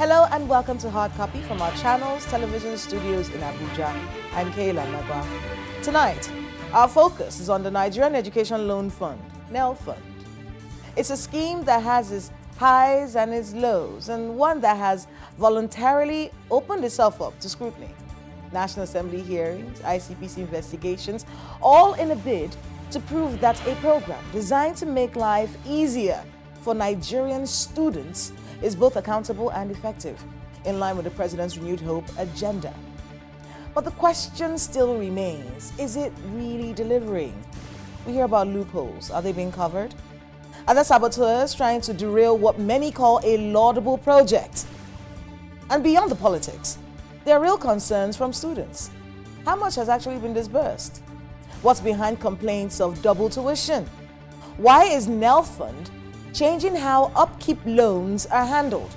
Hello and welcome to Hard Copy from our channel's television studios in Abuja. I'm Kayla Magwa. Tonight, our focus is on the Nigerian Education Loan Fund, NELFUND. It's a scheme that has its highs and its lows, and one that has voluntarily opened itself up to scrutiny. National Assembly hearings, ICPC investigations, all in a bid to prove that a program designed to make life easier for Nigerian students is both accountable and effective, in line with the President's Renewed Hope agenda. But the question still remains, is it really delivering? We hear about loopholes. Are they being covered? Are there saboteurs trying to derail what many call a laudable project? And beyond the politics, there are real concerns from students. How much has actually been disbursed? What's behind complaints of double tuition? Why is NELFUND changing how Upkeep loans are handled?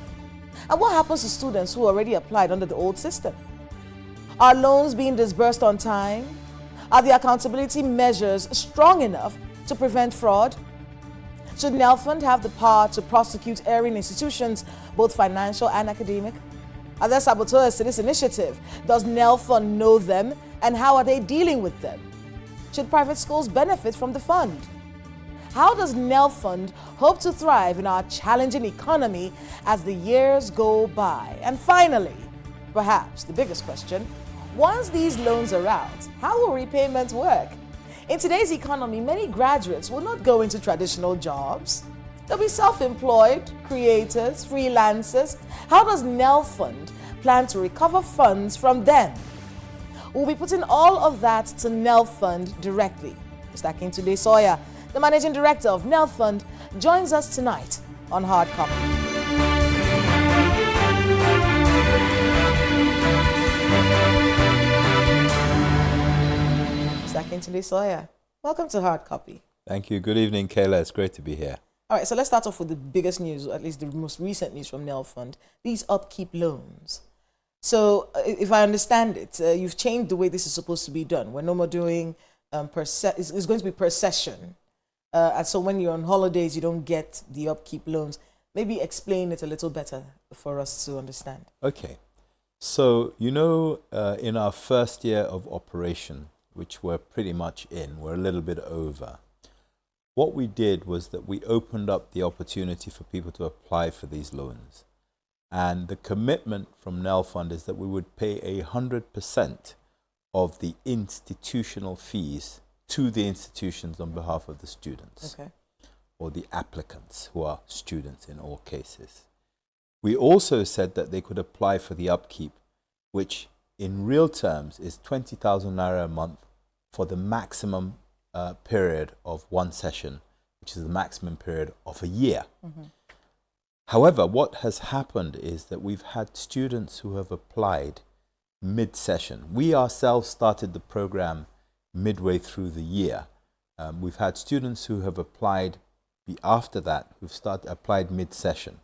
And what happens to students who already applied under the old system? Are loans being disbursed on time? Are the accountability measures strong enough to prevent fraud? Should NELFUND have the power to prosecute erring institutions, both financial and academic? Are there saboteurs to this initiative? Does NELFUND know them, and how are they dealing with them? Should private schools benefit from the fund? How does NELFUND hope to thrive in our challenging economy as the years go by? And finally, perhaps the biggest question, once these loans are out, how will repayment work? In today's economy, many graduates will not go into traditional jobs. They'll be self-employed, creators, freelancers. How does NELFUND plan to recover funds from them? We'll be putting all of that to NELFUND directly. Mr. Akintunde Sawyer, the Managing Director of NELFUND, joins us tonight on Hard Copy. Mr. Akintunde Sawyer, welcome to Hard Copy. Thank you. Good evening, Kayla. It's great to be here. All right, so let's start off with the biggest news, or at least the most recent news from NELFUND, these Upkeep loans. So if I understand it, you've changed the way this is supposed to be done. We're no more doing it's going to be per session. And so when you're on holidays, you don't get the Upkeep loans. Maybe explain it a little better for us to understand. Okay. So, in our first year of operation, which we're pretty much in, we're a little bit over, what we did was that we opened up the opportunity for people to apply for these loans. And the commitment from NELFUND is that we would pay 100% of the institutional fees to the institutions on behalf of the students, okay, or the applicants, who are students in all cases. We also said that they could apply for the Upkeep, which in real terms is 20,000 naira a month for the maximum period of one session, which is the maximum period of a year. Mm-hmm. However, what has happened is that we've had students who have applied mid-session. We ourselves started the program midway through the year. We've had students who have applied after that, who've applied mid-session.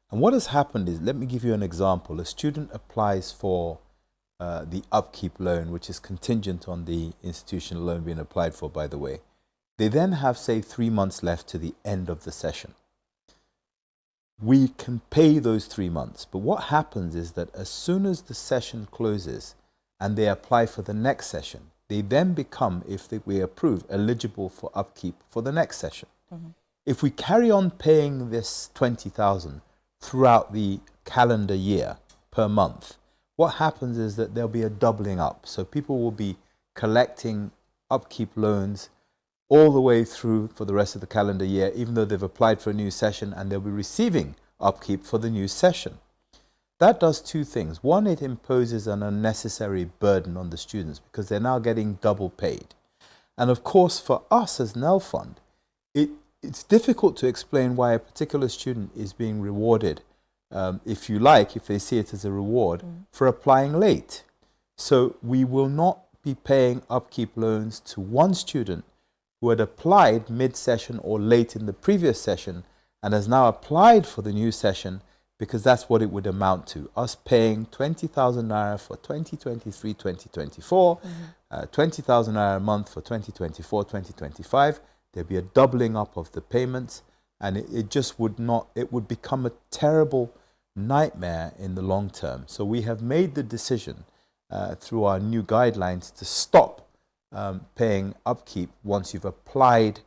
And what has happened is, let me give you an example. A student applies for the Upkeep loan, which is contingent on the institutional loan being applied for, by the way. They then have, say, 3 months left to the end of the session. We can pay those 3 months, but what happens is that as soon as the session closes and they apply for the next session, they then become, we approve, eligible for Upkeep for the next session. Mm-hmm. If we carry on paying this 20,000 throughout the calendar year per month, what happens is that there'll be a doubling up. So people will be collecting Upkeep loans all the way through for the rest of the calendar year, even though they've applied for a new session, and they'll be receiving Upkeep for the new session. That does two things. One, it imposes an unnecessary burden on the students because they're now getting double paid. And of course, for us as NELFUND, it's difficult to explain why a particular student is being rewarded, if they see it as a reward, for applying late. So we will not be paying Upkeep loans to one student who had applied mid-session or late in the previous session and has now applied for the new session, because that's what it would amount to, us paying 20,000 naira for 2023-2024, 20,000 naira a month for 2024-2025. There'd be a doubling up of the payments, and it just would not, it would become a terrible nightmare in the long term. So we have made the decision through our new guidelines to stop paying upkeep once you've applied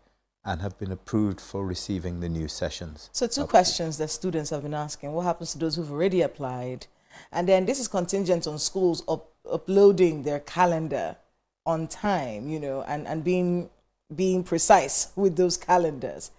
and have been approved for receiving the new sessions. So two questions that students have been asking. What happens to those who've already applied? And then this is contingent on schools uploading their calendar on time, you know, and being precise with those calendars.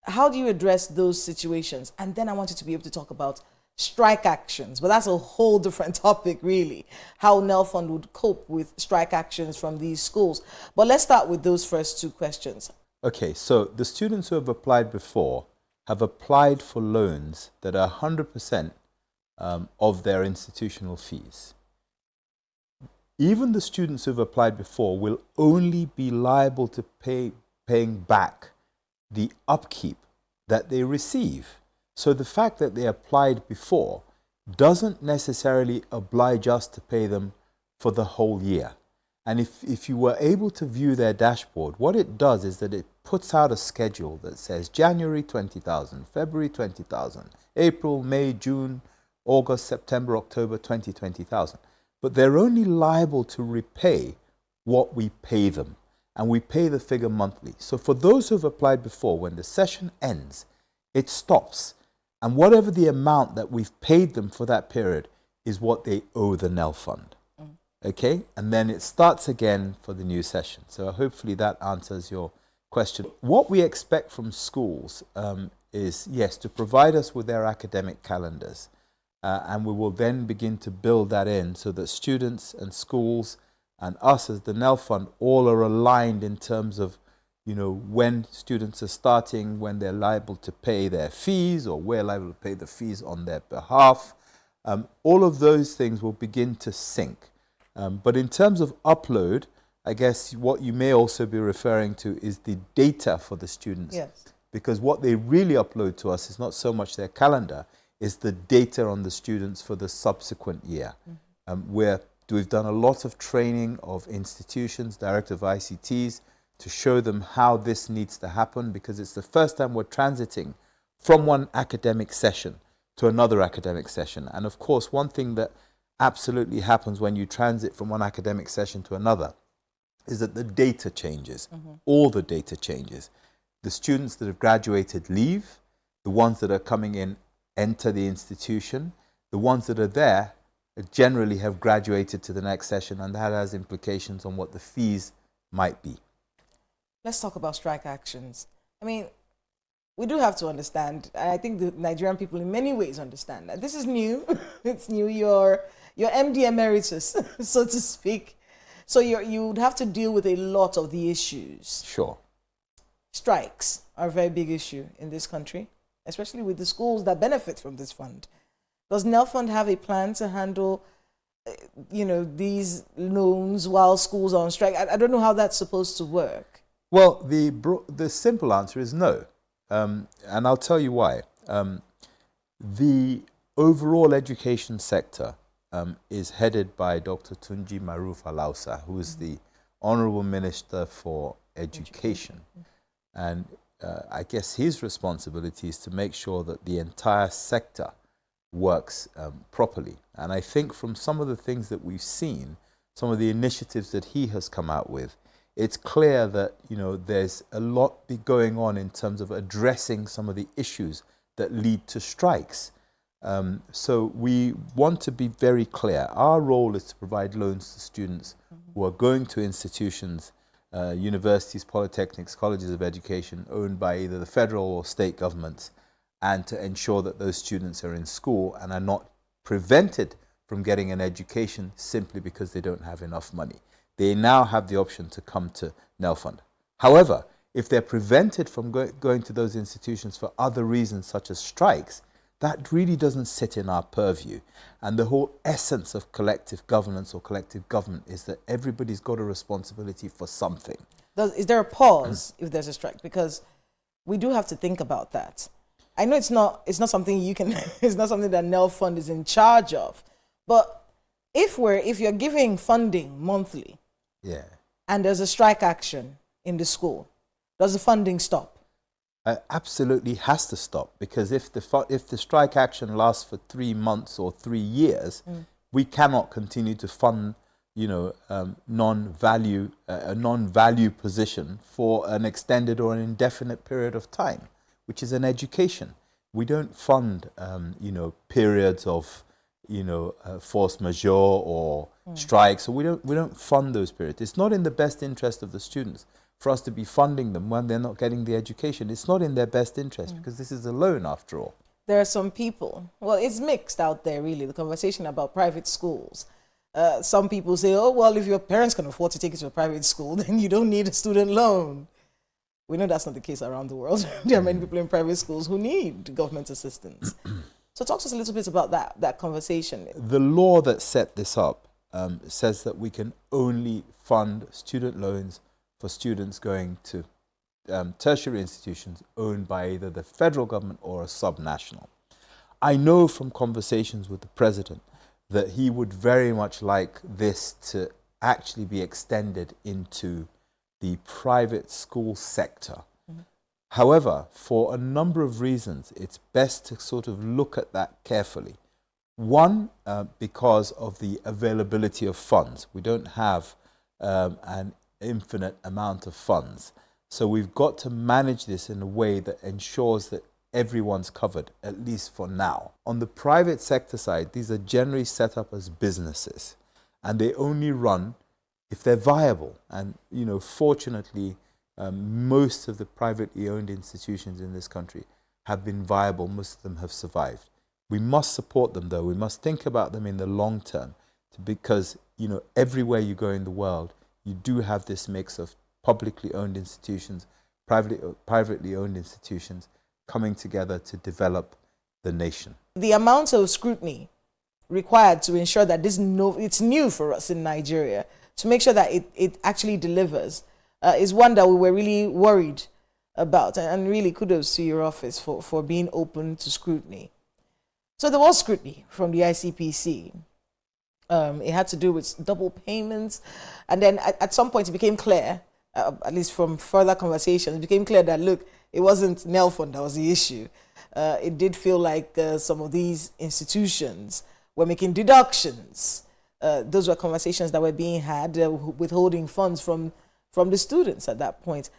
How do you address those situations? And then I want you to be able to talk about strike actions, but that's a whole different topic, really, how NELFUND would cope with strike actions from these schools. But let's start with those first two questions. Okay, so the students who have applied before have applied for loans that are 100% of their institutional fees. Even the students who have applied before will only be liable to paying back the upkeep that they receive. So the fact that they applied before doesn't necessarily oblige us to pay them for the whole year. And if you were able to view their dashboard, what it does is that it puts out a schedule that says January 20,000, February 20,000, April, May, June, August, September, October 20,000. But they're only liable to repay what we pay them. And we pay the figure monthly. So for those who've applied before, when the session ends, it stops. And whatever the amount that we've paid them for that period is what they owe the NELFUND. Okay? And then it starts again for the new session. So hopefully that answers your question. What we expect from schools is, yes, to provide us with their academic calendars. And we will then begin to build that in so that students and schools and us as the NELFUND all are aligned in terms of, you know, when students are starting, when they're liable to pay their fees, or we're liable to pay the fees on their behalf. All of those things will begin to sync. But in terms of upload, I guess what you may also be referring to is the data for the students. Yes. Because what they really upload to us is not so much their calendar, it's the data on the students for the subsequent year. We've done a lot of training of institutions, director of ICTs, to show them how this needs to happen, because it's the first time we're transiting from one academic session to another academic session. And of course, one thing that absolutely happens when you transit from one academic session to another is that the data changes. All the data changes. The students that have graduated leave, the ones that are coming in enter the institution, the ones that are there generally have graduated to the next session, and that has implications on what the fees might be. Let's talk about strike actions. I mean, we do have to understand, and I think the Nigerian people in many ways understand that this is new. It's new. You're MD emeritus, so to speak. So you would have to deal with a lot of the issues. Sure. Strikes are a very big issue in this country, especially with the schools that benefit from this fund. Does NELFUND have a plan to handle, these loans while schools are on strike? I don't know how that's supposed to work. Well, the simple answer is no. And I'll tell you why. The overall education sector is headed by Dr. Tunji Maruf Alausa, who is the Honorable Minister for Education. And I guess his responsibility is to make sure that the entire sector works properly. And I think from some of the things that we've seen, some of the initiatives that he has come out with, it's clear that there's a lot going on in terms of addressing some of the issues that lead to strikes. So we want to be very clear. Our role is to provide loans to students who are going to institutions, universities, polytechnics, colleges of education owned by either the federal or state governments, and to ensure that those students are in school and are not prevented from getting an education simply because they don't have enough money. They now have the option to come to NELFUND. However, if they're prevented from going to those institutions for other reasons such as strikes, that really doesn't sit in our purview. And the whole essence of collective governance or collective government is that everybody's got a responsibility for something. Is there a pause if there's a strike? Because we do have to think about that. I know it's not something you can, it's not something that NELFUND is in charge of. But if you're giving funding monthly, and there's a strike action in the school, does the funding stop? absolutely has to stop, because if the strike action lasts for 3 months or 3 years, we cannot continue to fund, a non-value position for an extended or an indefinite period of time, which is an education. We don't fund, periods of, force majeure or strikes. So we don't fund those periods. It's not in the best interest of the students for us to be funding them when they're not getting the education. It's not in their best interest, because this is a loan after all. There are some people, well, it's mixed out there really, the conversation about private schools. Some people say, oh, well, if your parents can afford to take you to a private school, then you don't need a student loan. We know that's not the case around the world. There are many people in private schools who need government assistance. So talk to us a little bit about that conversation. The law that set this up says that we can only fund student loans for students going to tertiary institutions owned by either the federal government or a subnational. I know from conversations with the president that he would very much like this to actually be extended into the private school sector. However, for a number of reasons, it's best to sort of look at that carefully. One, because of the availability of funds. We don't have an infinite amount of funds. So we've got to manage this in a way that ensures that everyone's covered, at least for now. On the private sector side, these are generally set up as businesses, and they only run if they're viable. And, fortunately, most of the privately owned institutions in this country have been viable. Most of them have survived. We must support them, though. We must think about them in the long term, because, everywhere you go in the world, you do have this mix of publicly owned institutions, privately owned institutions coming together to develop the nation. The amount of scrutiny required to ensure that it's new for us in Nigeria, to make sure that it actually delivers, is one that we were really worried about. And really kudos to your office for being open to scrutiny. So there was scrutiny from the ICPC. It had to do with double payments. And then at some point it became clear, at least from further conversations, it became clear that, look, it wasn't NELFUND that was the issue. It did feel like some of these institutions were making deductions. Those were conversations that were being had, withholding funds from the students at that point.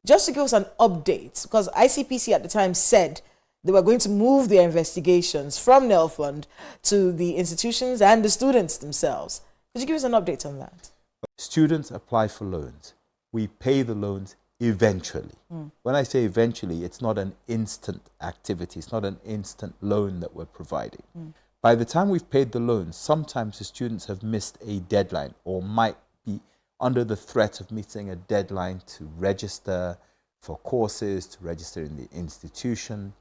Just to give us an update, because ICPC at the time said they were going to move their investigations from NELFUND to the institutions and the students themselves. Could you give us an update on that? Students apply for loans. We pay the loans eventually. When I say eventually, it's not an instant activity. It's not an instant loan that we're providing. By the time we've paid the loans, sometimes the students have missed a deadline or might be under the threat of missing a deadline to register for courses, to register in the institution,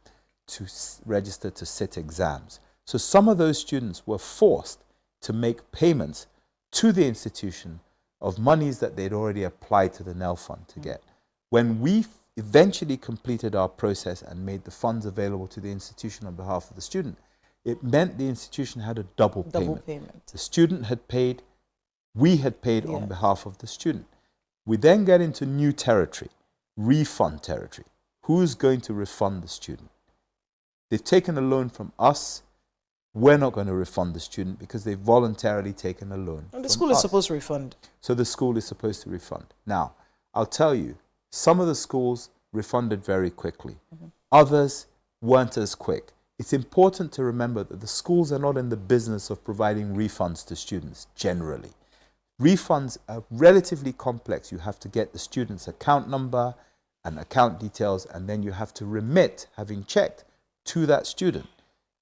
to register to sit exams. So some of those students were forced to make payments to the institution of monies that they'd already applied to the NELFUND to get. When we eventually completed our process and made the funds available to the institution on behalf of the student, it meant the institution had a double payment. The student had paid, we had paid on behalf of the student. We then get into new territory, refund territory. Who's going to refund the student? They've taken a loan from us. We're not going to refund the student because they've voluntarily taken a loan. And the school is supposed to refund. So the school is supposed to refund. Now, I'll tell you, some of the schools refunded very quickly. Others weren't as quick. It's important to remember that the schools are not in the business of providing refunds to students generally. Refunds are relatively complex. You have to get the student's account number and account details, and then you have to remit, having checked, to that student.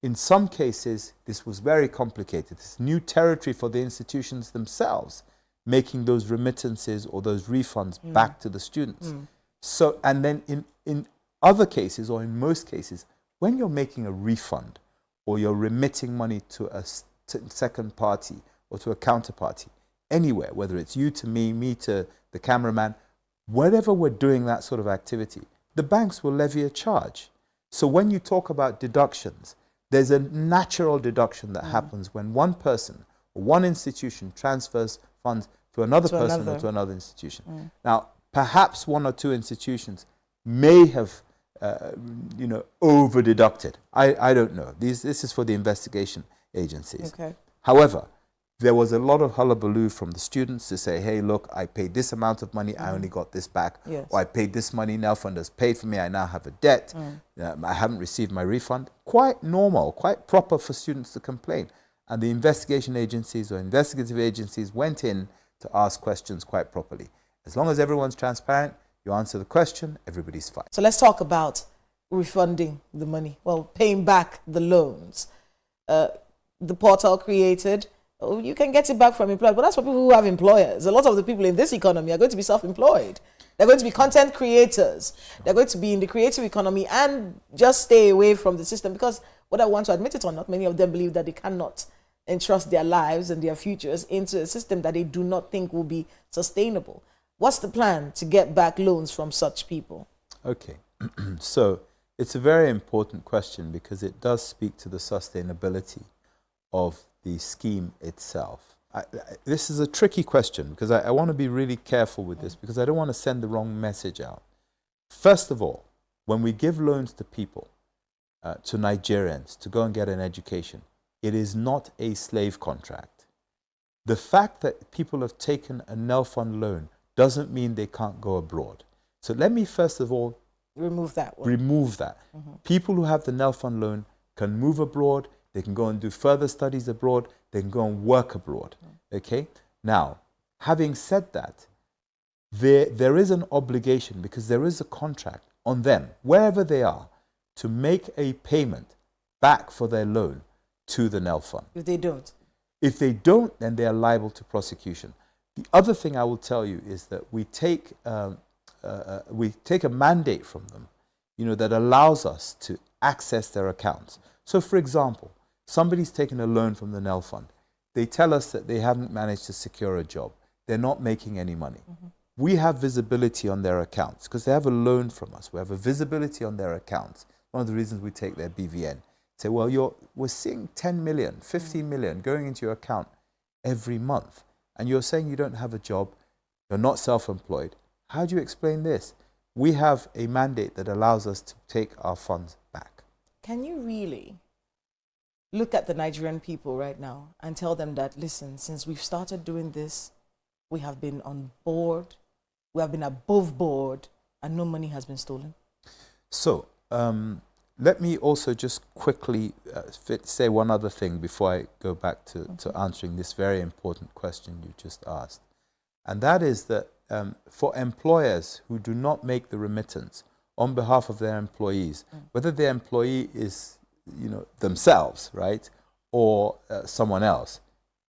In some cases, this was very complicated. It's new territory for the institutions themselves, making those remittances or those refunds back to the students. So, and then in other cases, or in most cases, when you're making a refund or you're remitting money to a second party or to a counterparty, anywhere, whether it's you to me, me to the cameraman, wherever we're doing that sort of activity, the banks will levy a charge. So when you talk about deductions, there's a natural deduction that happens when one person or one institution transfers funds to another person or to another institution. Now, perhaps one or two institutions may have over deducted. I don't know. This is for the investigation agencies. Okay. However, there was a lot of hullabaloo from the students to say, hey, look, I paid this amount of money, I only got this back. Yes. Or I paid this money, NELFUND has paid for me, I now have a debt. I haven't received my refund. Quite normal, quite proper for students to complain. And the investigation agencies or investigative agencies went in to ask questions quite properly. As long as everyone's transparent, you answer the question, everybody's fine. So let's talk about refunding the money. Well, paying back the loans. The portal created, you can get it back from employers, but that's for people who have employers. A lot of the people in this economy are going to be self-employed. They're going to be content creators. They're going to be in the creative economy and just stay away from the system, because whether I want to admit it or not, many of them believe that they cannot entrust their lives and their futures into a system that they do not think will be sustainable. What's the plan to get back loans from such people? Okay, so it's a very important question because it does speak to the sustainability of the scheme itself. This is a tricky question because I want to be really careful with this because I don't want to send the wrong message out. First of all, when we give loans to people, to Nigerians to go and get an education, it is not a slave contract. The fact that people have taken a NELFUND loan doesn't mean they can't go abroad. So let me first of all remove that. People who have the NELFUND loan can move abroad. They can go and do further studies abroad. They can go and work abroad. Okay? Now, having said that, there is an obligation because there is a contract on them, wherever they are, to make a payment back for their loan to the NELFUND. If they don't? If they don't, then they are liable to prosecution. The other thing I will tell you is that we take a mandate from them, that allows us to access their accounts. So, for example, somebody's taken a loan from the NELFUND. They tell us that they haven't managed to secure a job. They're not making any money. We have visibility on their accounts because they have a loan from us. We have a visibility on their accounts. One of the reasons we take their BVN. Say, well, we're seeing 10 million, 15 million going into your account every month. And you're saying you don't have a job, you're not self-employed. How do you explain this? We have a mandate that allows us to take our funds back. Can you really look at the Nigerian people right now and tell them that, listen, since we've started doing this, we have been on board, we have been above board, and no money has been stolen? So, let me also just quickly say one other thing before I go back to answering this very important question you just asked. And that is that for employers who do not make the remittance on behalf of their employees, whether their employee is themselves, right, or someone else,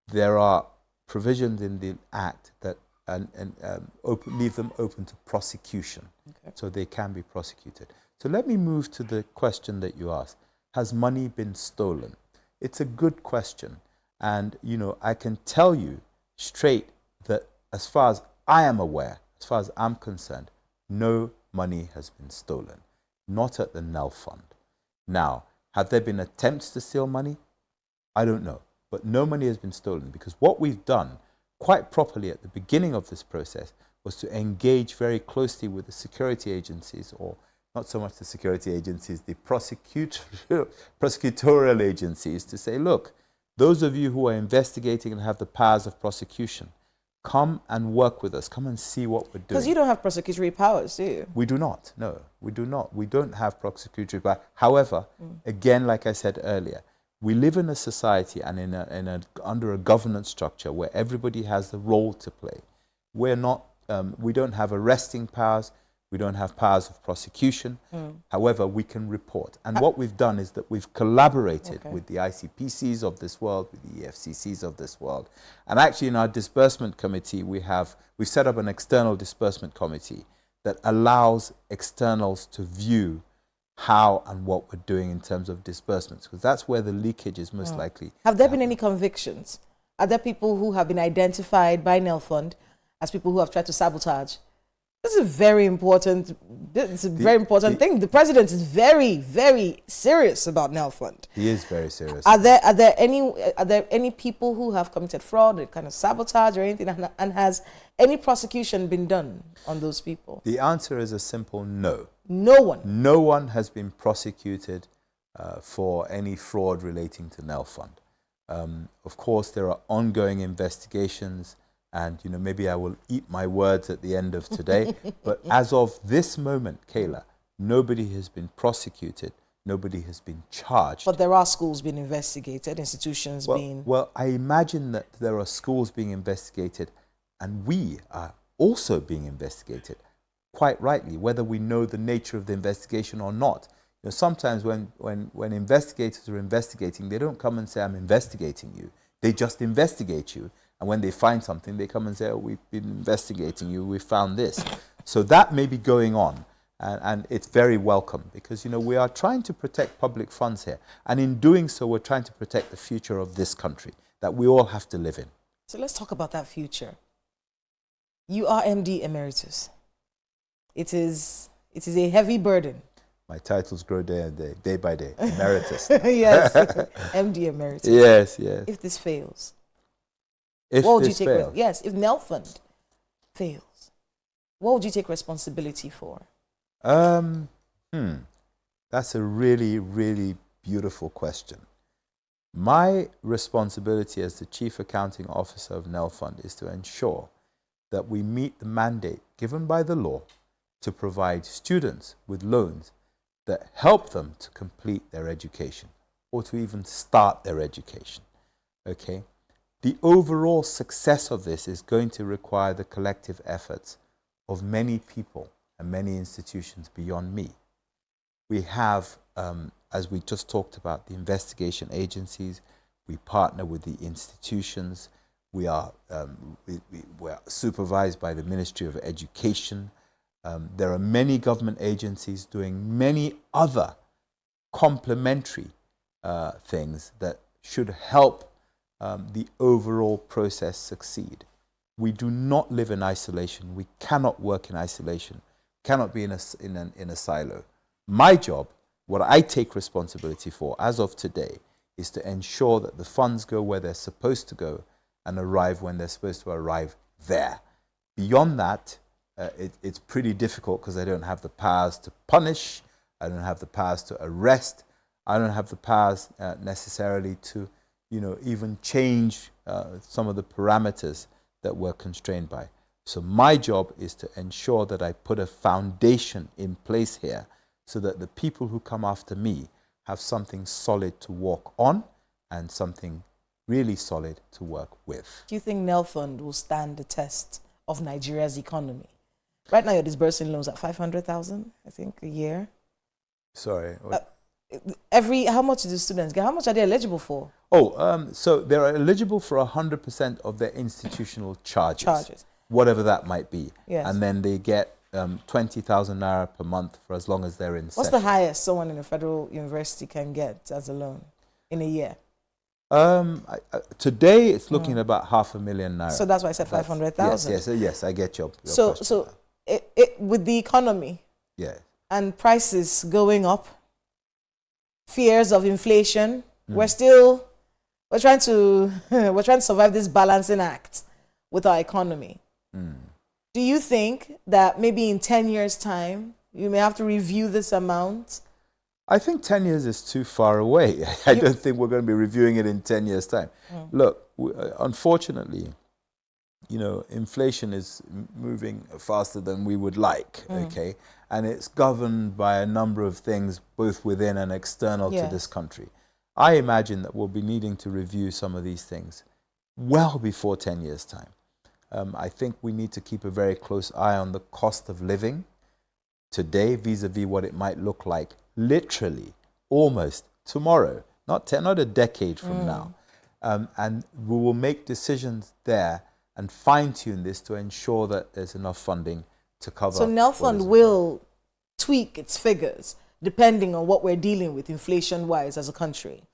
there are provisions in the Act that leave them open to prosecution. So they can be prosecuted. So let me move to the question that you asked. Has money been stolen? It's a good question. And, I can tell you straight that as far as I am aware, as far as I'm concerned, no money has been stolen. Not at the NELFUND. Now, have there been attempts to steal money? I don't know. But no money has been stolen because what we've done quite properly at the beginning of this process was to engage very closely with the security agencies, or not so much the security agencies, the prosecutorial agencies, to say, look, those of you who are investigating and have the powers of prosecution, come and work with us. Come and see what we're doing. Because you don't have prosecutory powers, do you? We do not. No, we do not. We don't have prosecutory powers. However, again, like I said earlier, we live in a society and under a governance structure where everybody has the role to play. We're not. We don't have arresting powers. We don't have powers of prosecution. However, we can report. And what we've done is that we've collaborated with the ICPCs of this world, with the EFCCs of this world. And actually in our disbursement committee, we've set up an external disbursement committee that allows externals to view how and what we're doing in terms of disbursements, because that's where the leakage is most likely. Have there been any convictions? Are there people who have been identified by NELFUND as people who have tried to sabotage This is a very important. It's a very important thing. The president is very, very serious about NELFUND. He is very serious. Are there any people who have committed fraud, or kind of sabotage, or anything? And has any prosecution been done on those people? The answer is a simple no. No one. No one has been prosecuted for any fraud relating to NELFUND. Of course, there are ongoing investigations. And, you know, maybe I will eat my words at the end of today. But as of this moment, Kayla, nobody has been prosecuted. Nobody has been charged. But there are schools being investigated, institutions being... Well, I imagine that there are schools being investigated, and we are also being investigated, quite rightly, whether we know the nature of the investigation or not. You know, sometimes when investigators are investigating, they don't come and say, I'm investigating you. They just investigate you. And when they find something, they come and say, oh, we've been investigating you, we found this. So that may be going on, and it's very welcome because, you know, we are trying to protect public funds here. And in doing so, we're trying to protect the future of this country that we all have to live in. So let's talk about that future. You are MD Emeritus. It is a heavy burden. My titles grow day by day. Emeritus. Yes, MD Emeritus. Yes, yes. If this fails. If what would this you take? fails. Yes, if NELFUND fails, what would you take responsibility for? That's a really, really beautiful question. My responsibility as the Chief Accounting Officer of NELFUND is to ensure that we meet the mandate given by the law to provide students with loans that help them to complete their education or to even start their education. Okay? The overall success of this is going to require the collective efforts of many people and many institutions beyond me. We have, as we just talked about, the investigation agencies. We partner with the institutions. We are we're supervised by the Ministry of Education. There are many government agencies doing many other complementary things that should help the overall process succeed. We do not live in isolation. We cannot work in isolation. Cannot be in a silo. My job, what I take responsibility for as of today, is to ensure that the funds go where they're supposed to go and arrive when they're supposed to arrive there. Beyond that, it's pretty difficult because I don't have the powers to punish. I don't have the powers to arrest. I don't have the powers necessarily to, you know, even change some of the parameters that we're constrained by. So my job is to ensure that I put a foundation in place here so that the people who come after me have something solid to walk on and something really solid to work with. Do you think NELFUND will stand the test of Nigeria's economy? Right now you're disbursing loans at 500,000, I think, a year. Sorry. How much do the students get? How much are they eligible for? So they're eligible for 100% of their institutional charges, whatever that might be. Yes. And then they get 20,000 naira per month for as long as they're in What's the highest someone in a federal university can get as a loan in a year? Today it's looking at about 500,000 naira. So that's why I said 500,000. Yes, I get your so question. So with the economy and prices going up, fears of inflation, we're trying to survive this balancing act with our economy. Do you think that maybe in 10 years' time you may have to review this amount? I think 10 years is too far away. I don't think we're going to be reviewing it in 10 years' time. Look, unfortunately, you know, inflation is moving faster than we would like, okay? And it's governed by a number of things, both within and external to this country. I imagine that we'll be needing to review some of these things well before 10 years' time. I think we need to keep a very close eye on the cost of living today vis-a-vis what it might look like literally almost tomorrow, not a decade from now. And we will make decisions there and fine-tune this to ensure that there's enough funding to cover. So NELFUND will tweak its figures depending on what we're dealing with inflation-wise as a country?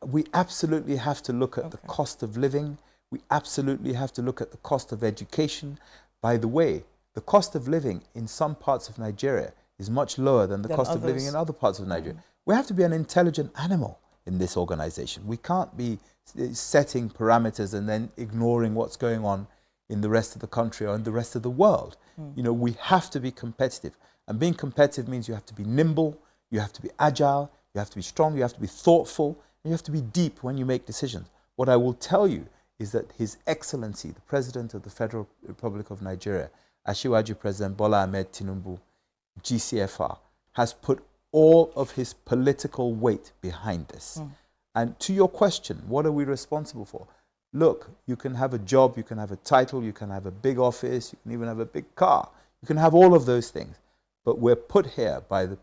We absolutely have to look at the cost of living. We absolutely have to look at the cost of education. By the way, the cost of living in some parts of Nigeria is much lower than the cost of living in other parts of Nigeria. We have to be an intelligent animal in this organization. We can't be setting parameters and then ignoring what's going on in the rest of the country or in the rest of the world. You know, we have to be competitive. And being competitive means you have to be nimble, you have to be agile, you have to be strong, you have to be thoughtful, and you have to be deep when you make decisions. What I will tell you is that His Excellency, the President of the Federal Republic of Nigeria, Asiwaju President Bola Ahmed Tinubu, GCFR, has put all of his political weight behind this. And to your question, what are we responsible for? Look, you can have a job, you can have a title, you can have a big office, you can even have a big car. You can have all of those things. But we're put here by the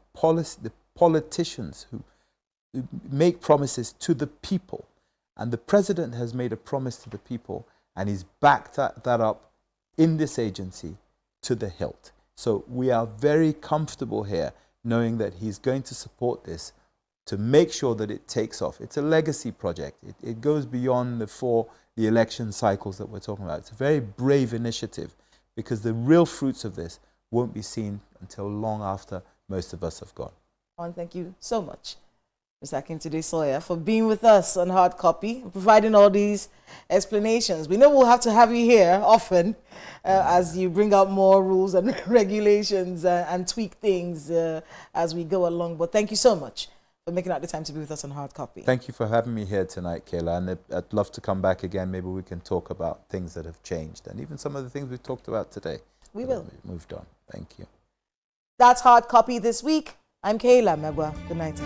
politicians who make promises to the people. And the president has made a promise to the people, and he's backed that up in this agency to the hilt. So we are very comfortable here knowing that he's going to support this to make sure that it takes off. It's a legacy project. It goes beyond the election cycles that we're talking about. It's a very brave initiative because the real fruits of this won't be seen until long after most of us have gone. And thank you so much, Mr. Akintunde Sawyer, for being with us on Hard Copy and providing all these explanations. We know we'll have to have you here often as you bring out more rules and regulations and tweak things as we go along. But thank you so much for making out the time to be with us on Hard Copy. Thank you for having me here tonight, Kayla. And I'd love to come back again. Maybe we can talk about things that have changed and even some of the things we've talked about today. We will. Moved on. Thank you. That's Hard Copy this week. I'm Kayla Megwa. Good night.